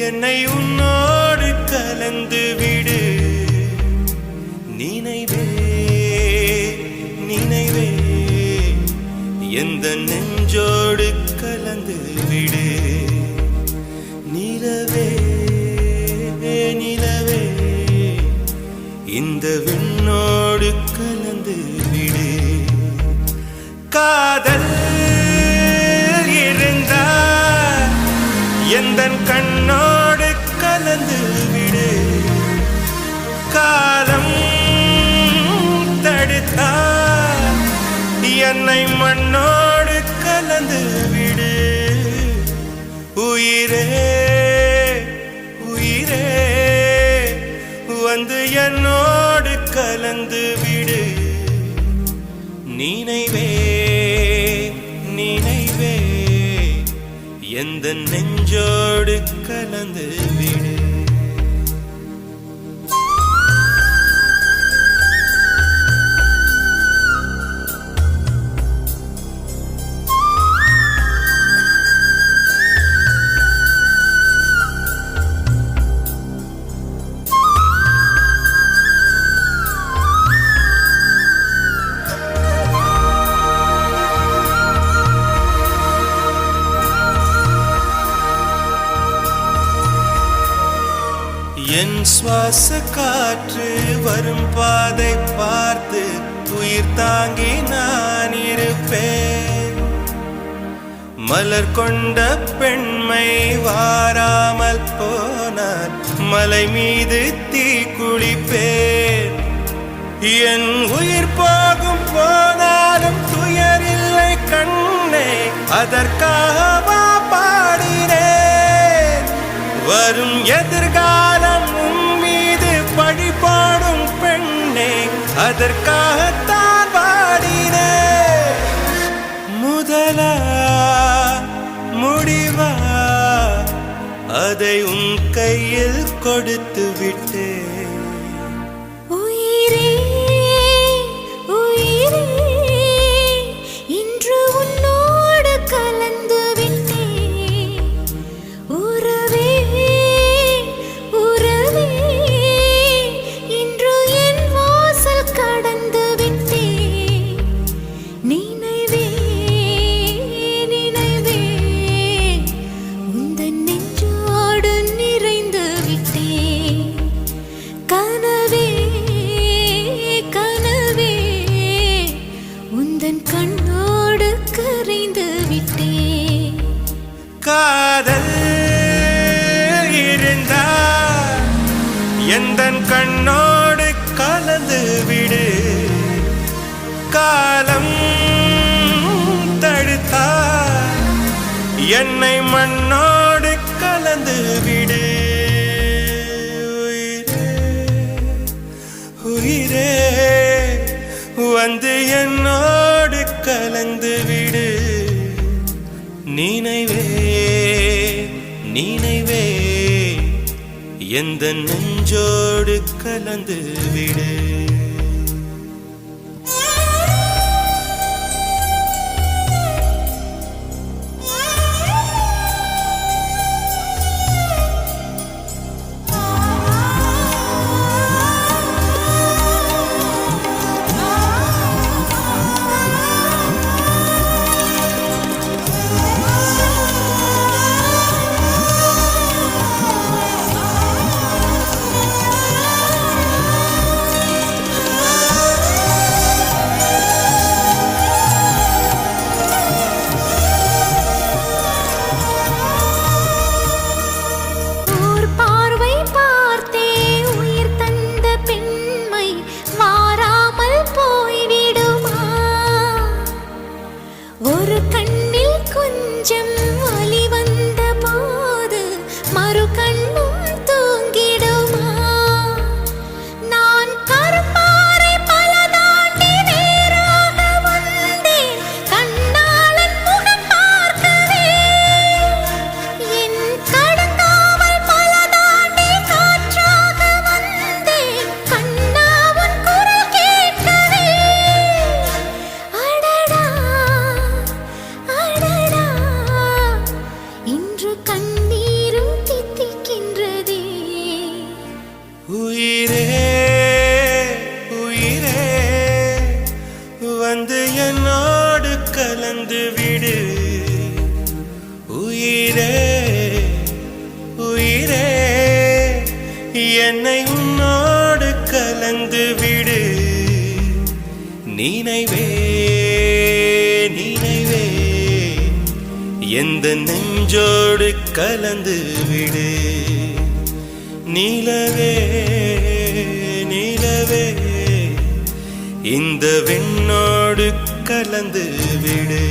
என்னை உன்னோடு கலந்து விடு நினைவே நினைவே எந்த நெஞ்சோடு கலந்து விடு நிலவே நிலவே இந்த விண்ணோடு கலந்து விடு காதல் இருந்தா எந்தன் கண்ணோடு கலந்து விடு காலம் தடுத்தா என்னை மண்ணோடு கலந்து விடு உயிரே உயிரே வந்து என்னோடு கலந்து விடு நினைவே நினைவே எந்த நெஞ்சோடு கலந்து விடு என் சுவாச காற்று வரும் பாதை பார்த்து உயிர் தாங்கி நான் இருப்பேன் மலர் கொண்ட பெண்மை வாராமல் போனார் மலை மீது தீ குளிப்பேன் என் உயிர் போகும் போனாலும் துயரில்லை கண்ணே அதற்காக பாடினேன் வரும் எதிர்காலம் உன் மீது பழி போடும் பெண்ணே அதற்காகத்தான் பாடினேன் முதலா முடிவா அதை உன் கையில் கொடுத்து விட்டேன் உயிரே உயிரே இன்று உன்னோடு கலந்து விட்டேன் உறவே உறவே இன்று என் வாசல் கடந்து விட்டேன் நினைவே நினைவே உந்தன் நெஞ்சோடு நிறைந்து விட்டேன் கனவே கனவே உந்தன் கண்ணோடு கரைந்து விட்டேன் காதல் இருந்தா எந்தன் கண்ணோடு கலந்து விடு காலம் தடுத்தா என்னை மண்ணோடு கலந்து விடு உயிரே வந்து என்னோடு கலந்து விடு நினைவே நினைவே எந்த நெஞ்சோடு கலந்து விடு நினைவே நினைவே எந்த நெஞ்சோடு கலந்து விடு நிலவே நிலவே இந்த விண்ணோடு கலந்து விடு